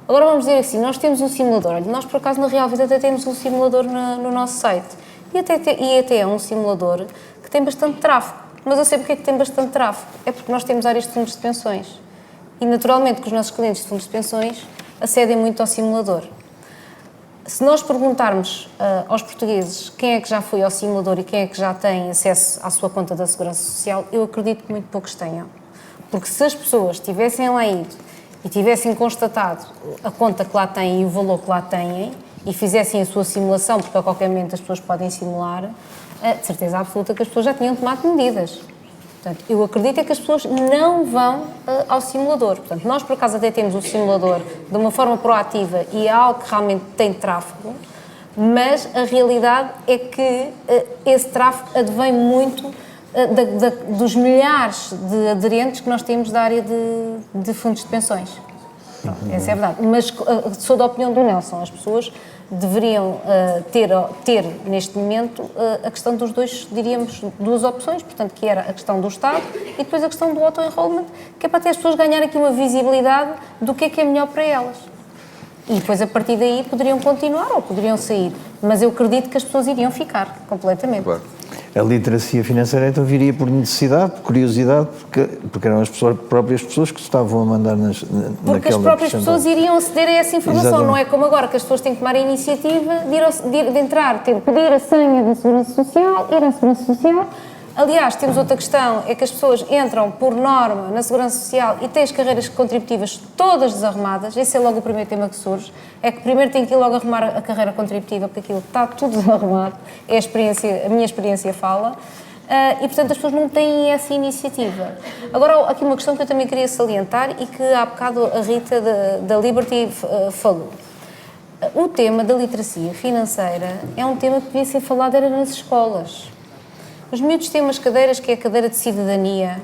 Agora vamos dizer assim, nós temos um simulador. Olha, nós, por acaso, na Real Vida até temos um simulador no nosso site. E até é um simulador que tem bastante tráfego. Mas eu sei porque é que tem bastante tráfego. É porque nós temos áreas de fundos de pensões. E, naturalmente, que os nossos clientes de fundos de pensões acedem muito ao simulador. Se nós perguntarmos aos portugueses quem é que já foi ao simulador e quem é que já tem acesso à sua conta da Segurança Social, eu acredito que muito poucos tenham. Porque se as pessoas tivessem lá ido e tivessem constatado a conta que lá têm e o valor que lá têm, e fizessem a sua simulação, porque a qualquer momento as pessoas podem simular, de certeza absoluta que as pessoas já tinham tomado medidas. Portanto, eu acredito é que as pessoas não vão ao simulador. Portanto, nós por acaso até temos o simulador de uma forma proativa e é algo que realmente tem tráfego, mas a realidade é que esse tráfego advém muito dos milhares de aderentes que nós temos da área de fundos de pensões. Pronto, essa é a verdade. Mas sou da opinião do Nelson, as pessoas deveriam ter neste momento a questão dos dois, diríamos, duas opções, portanto, que era a questão do Estado e depois a questão do auto-enrollment, que é para ter as pessoas ganharem aqui uma visibilidade do que é melhor para elas. E depois, a partir daí, poderiam continuar ou poderiam sair. Mas eu acredito que as pessoas iriam ficar, completamente. Claro. A literacia financeira então viria por necessidade, por curiosidade, porque eram as próprias pessoas que estavam a mandar porque as próprias pessoas iriam aceder a essa informação. Exatamente. Não é como agora que as pessoas têm que tomar a iniciativa de entrar, ter que pedir a senha da Segurança Social, ir à Segurança Social. Aliás, temos outra questão, é que as pessoas entram por norma na Segurança Social e têm as carreiras contributivas todas desarrumadas. Esse é logo o primeiro tema que surge, é que primeiro tem que ir logo arrumar a carreira contributiva, porque aquilo está tudo desarrumado, é a minha experiência fala, e portanto as pessoas não têm essa iniciativa. Agora, há aqui uma questão que eu também queria salientar e que há bocado a Rita da Liberty falou. O tema da literacia financeira é um tema que devia ser falado era nas escolas. Os miúdos têm umas cadeiras, que é a cadeira de cidadania.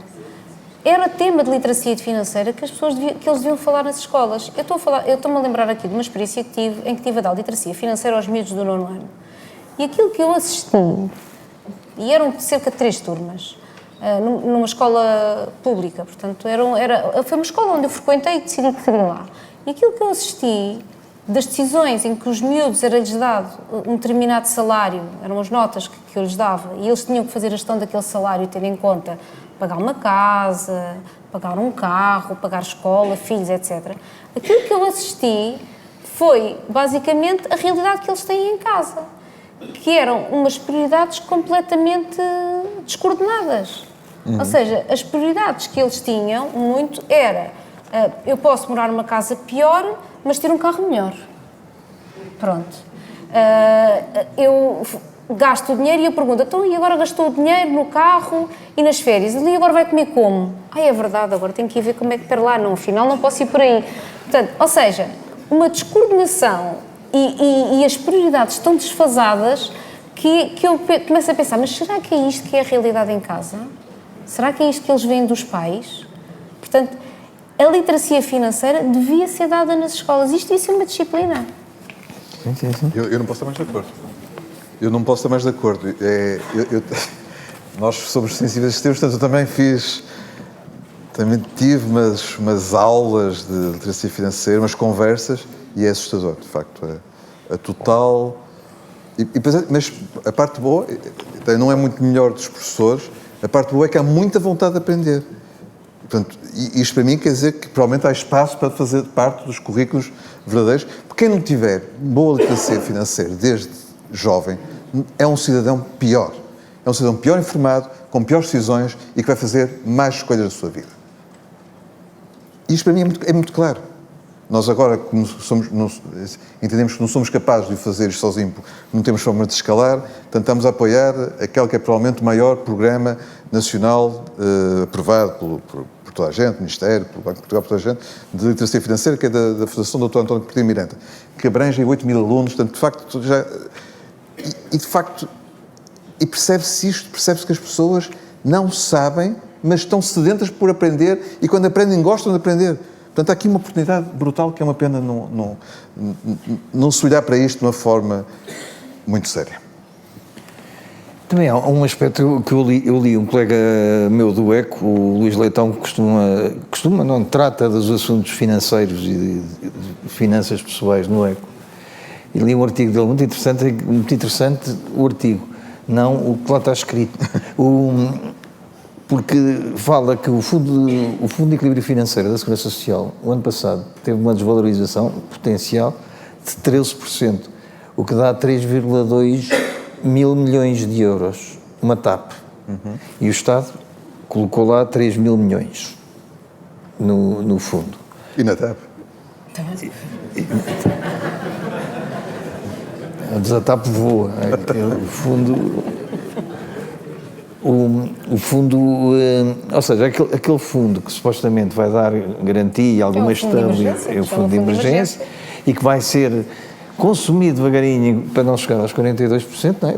Era tema de literacia financeira que eles deviam falar nas escolas. Eu estou-me a lembrar aqui de uma experiência que tive, em que tive a dar literacia financeira aos miúdos do 9º ano. E aquilo que eu assisti, e eram cerca de 3 turmas, numa escola pública, portanto, foi uma escola onde eu frequentei e decidi que seria lá. E aquilo que eu assisti das decisões em que os miúdos era-lhes dado um determinado salário, eram as notas que eu lhes dava, e eles tinham que fazer a gestão daquele salário e ter em conta pagar uma casa, pagar um carro, pagar escola, filhos, etc. Aquilo que eu assisti foi, basicamente, a realidade que eles têm em casa, que eram umas prioridades completamente descoordenadas. Ou seja, as prioridades que eles tinham, muito, era eu posso morar numa casa pior, mas ter um carro melhor. Pronto. Eu gasto o dinheiro e eu pergunto, então e agora gastou o dinheiro no carro e nas férias? E agora vai comer como? É verdade, agora tenho que ir ver como é que para lá. Não, afinal não posso ir por aí. Portanto, ou seja, uma descoordenação e as prioridades estão desfasadas que eu começo a pensar, mas será que é isto que é a realidade em casa? Será que é isto que eles veem dos pais? Portanto, a literacia financeira devia ser dada nas escolas. Isto devia ser uma disciplina. Sim. Eu não posso estar mais de acordo. Eu não posso estar mais de acordo. Nós somos sensíveis a estes temas, portanto, eu também tive umas aulas de literacia financeira, umas conversas, e é assustador, de facto. A total... Mas a parte boa, não é muito melhor dos professores, a parte boa é que há muita vontade de aprender. Portanto, isto para mim quer dizer que provavelmente há espaço para fazer parte dos currículos verdadeiros. Porque quem não tiver boa literacia financeira desde jovem é um cidadão pior. É um cidadão pior informado, com piores decisões e que vai fazer mais escolhas da sua vida. Isto para mim é muito claro. Nós agora, como entendemos que não somos capazes de fazer isto sozinho, não temos forma de escalar, portanto estamos a apoiar aquele que é provavelmente o maior programa nacional aprovado por toda a gente, Ministério, pelo Banco de Portugal, por toda a gente, de literacia financeira, que é da Fundação Dr. António Coutinho Miranda, que abrange 8.000 alunos, portanto, de facto, e percebe-se que as pessoas não sabem, mas estão sedentas por aprender e quando aprendem gostam de aprender. Portanto, há aqui uma oportunidade brutal que é uma pena não se olhar para isto de uma forma muito séria. Também há um aspecto que eu li um colega meu do ECO, o Luís Leitão, que não trata dos assuntos financeiros e de finanças pessoais no ECO. E li um artigo dele muito interessante o artigo, não o que lá está escrito. Porque fala que o Fundo de Equilíbrio Financeiro da Segurança Social, o ano passado, teve uma desvalorização potencial de 13%, o que dá 3,2 mil milhões de euros, uma TAP. E o Estado colocou lá 3 mil milhões no fundo. E na TAP? A TAP voa. O fundo, ou seja, aquele fundo que supostamente vai dar garantia e alguma gestão, é o fundo de emergência, e que vai ser consumido devagarinho para não chegar aos 42%, não é?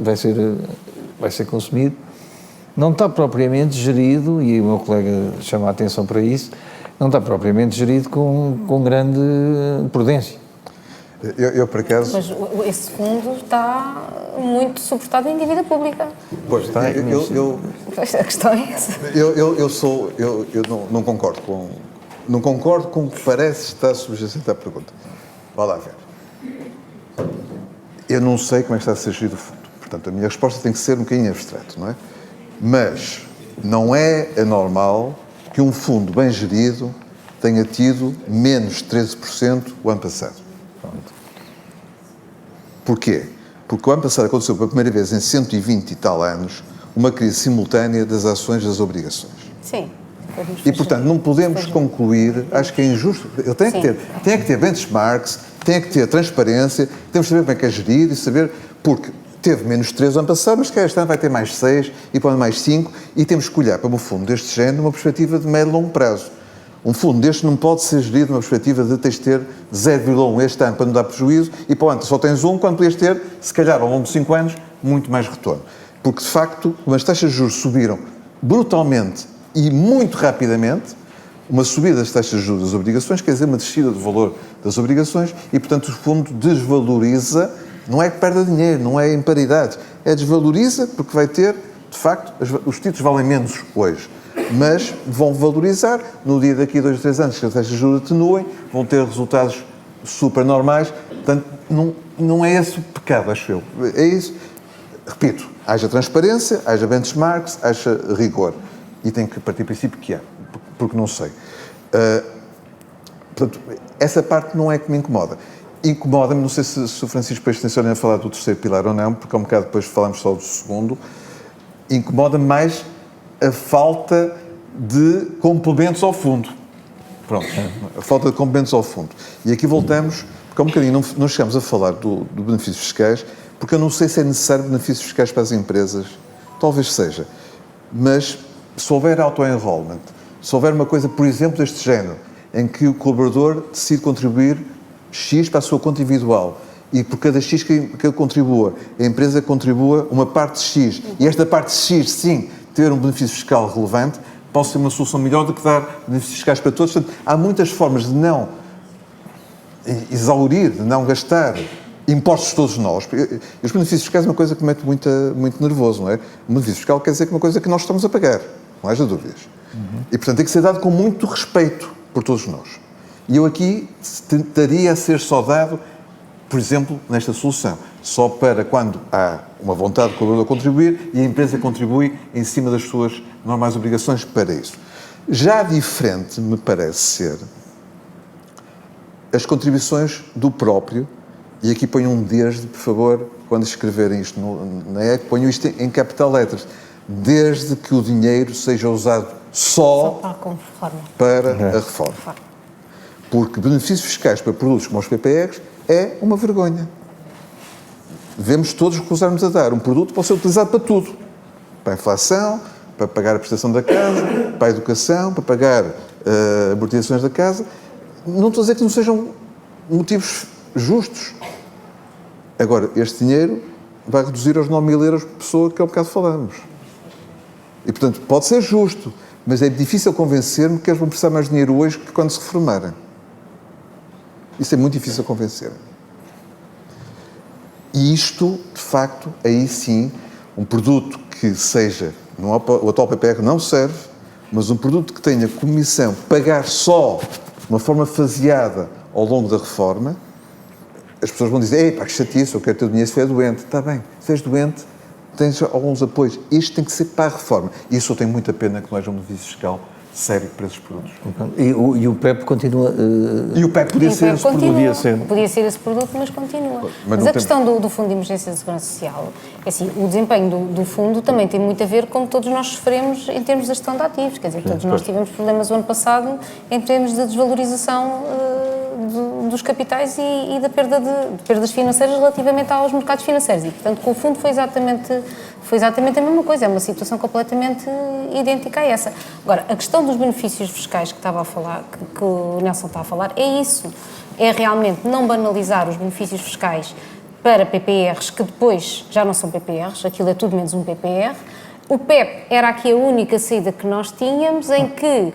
vai ser consumido, não está propriamente gerido, e o meu colega chama a atenção para isso, não está propriamente gerido com grande prudência. Eu, por acaso... Mas esse fundo está muito suportado em dívida pública. Pois, está, A questão é essa. eu não concordo com... Não concordo com o que parece estar subjacente à pergunta. Vá lá ver. Eu não sei como é que está a ser gerido o fundo. Portanto, a minha resposta tem que ser um bocadinho abstrato, não é? Mas não é anormal que um fundo bem gerido tenha tido menos 13% o ano passado. Porquê? Porque o ano passado aconteceu pela primeira vez em 120 e tal anos uma crise simultânea das ações e das obrigações. Sim. E, portanto, não podemos concluir, acho que é injusto, ele tem que ter benchmarks, tem que ter transparência, temos que saber como é que é gerido e saber, porque teve menos 3 o ano passado, mas que este ano vai ter mais 6 e pode mais 5 e temos que olhar para um fundo deste género numa perspectiva de médio e longo prazo. Um fundo deste não pode ser gerido numa perspectiva de tens de ter 0,1 este ano para não dar prejuízo e para o ano só tens 1, quando podias ter, se calhar ao longo de 5 anos, muito mais retorno. Porque, de facto, como as taxas de juros subiram brutalmente e muito rapidamente, uma subida das taxas de juros das obrigações quer dizer uma descida do valor das obrigações e, portanto, o fundo desvaloriza, não é que perda dinheiro, não é em paridade, é desvaloriza porque vai ter, de facto, os títulos valem menos hoje, mas vão valorizar no dia daqui a 2 ou 3 anos, que as taxas de juros atenuem, vão ter resultados super normais, portanto, não é esse o pecado, acho eu. É isso. Repito, haja transparência, haja benchmarks, haja rigor. E tem que partir do princípio que há, porque não sei. Portanto, essa parte não é que me incomoda. Incomoda-me, não sei se o Francisco depois tenciona falar do terceiro pilar ou não, porque há um bocado depois falamos só do segundo. Incomoda-me mais a falta de complementos ao fundo. Pronto, a falta de complementos ao fundo. E aqui voltamos, porque há um bocadinho não chegamos a falar do benefícios fiscais, porque eu não sei se é necessário benefícios fiscais para as empresas. Talvez seja. Mas se houver auto-enrollment, se houver uma coisa, por exemplo, deste género, em que o colaborador decide contribuir X para a sua conta individual e por cada X que ele contribua, a empresa contribua uma parte de X e esta parte de X, sim, ter um benefício fiscal relevante, pode ser uma solução melhor do que dar benefícios fiscais para todos. Portanto, há muitas formas de não exaurir, de não gastar impostos todos nós. Os benefícios fiscais é uma coisa que me mete muito nervoso, não é? O benefício fiscal quer dizer que é uma coisa que nós estamos a pagar, não haja dúvidas. E, portanto, tem que ser dado com muito respeito por todos nós. E eu aqui tentaria a ser só dado, por exemplo, nesta solução, só para quando há uma vontade do colaborador contribuir e a empresa contribui em cima das suas normais obrigações para isso. Já diferente, me parece ser, as contribuições do próprio, e aqui ponham desde, por favor, quando escreverem isto na EC, ponham isto em capital letras, desde que o dinheiro seja usado só para a reforma. Porque benefícios fiscais para produtos como os PPRs é uma vergonha. Devemos todos recusar-nos a dar. Um produto pode ser utilizado para tudo. Para a inflação, para pagar a prestação da casa, para a educação, para pagar amortizações da casa. Não estou a dizer que não sejam motivos justos. Agora, este dinheiro vai reduzir aos 9.000 euros por pessoa, que é o bocado falamos. E, portanto, pode ser justo, mas é difícil convencer-me que eles vão precisar mais dinheiro hoje que quando se reformarem. Isso é muito difícil convencer. E isto, de facto, aí sim, um produto que seja, o atual PPR não serve, mas um produto que tenha como missão pagar só de uma forma faseada ao longo da reforma, as pessoas vão dizer, ei, pá, que chatice, eu quero ter o dinheiro se é doente. Está bem, se és doente, tens alguns apoios. Isto tem que ser para a reforma. E isso eu tenho muita pena que não haja um benefício fiscal sério para esses produtos. E o PEP continua... E o PEP podia ser esse produto. Podia ser esse produto, mas continua. Mas a questão do Fundo de Emergência de Segurança Social, é assim, o desempenho do Fundo também tem muito a ver com todos nós sofremos em termos da gestão de ativos. Quer dizer, todos nós tivemos problemas o ano passado em termos de desvalorização dos capitais e da perda de perdas financeiras relativamente aos mercados financeiros. E, portanto, com o Fundo foi exatamente a mesma coisa. É uma situação completamente idêntica a essa. Agora, a questão dos benefícios fiscais que estava a falar, que o Nelson está a falar, é isso. É realmente não banalizar os benefícios fiscais para PPRs, que depois já não são PPRs, aquilo é tudo menos um PPR. O PEP era aqui a única saída que nós tínhamos, em que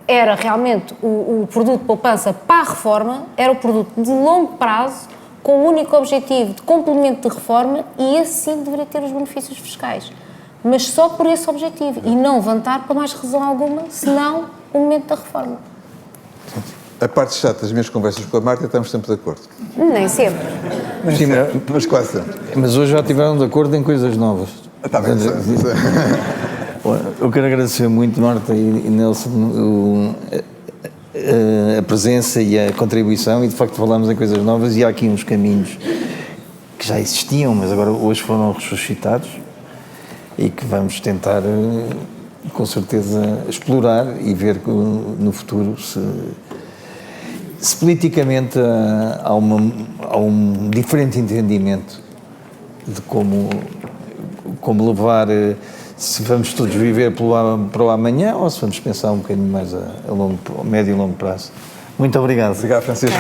era realmente o produto de poupança para a reforma, era o produto de longo prazo, com o único objetivo de complemento de reforma, e esse sim deveria ter os benefícios fiscais. Mas só por esse objetivo, e não levantar para mais razão alguma, senão o momento da reforma. A parte chata das minhas conversas com a Marta, estamos sempre de acordo. Nem sempre. Sim, Mas quase sempre. mas hoje já estiveram de acordo em coisas novas. Está bem, Eu quero agradecer muito, Marta e Nelson, a presença e a contribuição, e de facto falámos em coisas novas, e há aqui uns caminhos que já existiam, mas agora hoje foram ressuscitados, e que vamos tentar, com certeza, explorar e ver no futuro se politicamente há um diferente entendimento de como levar, se vamos todos viver para o amanhã ou se vamos pensar um bocadinho mais a médio e longo prazo. Muito obrigado. Obrigado, Francisco.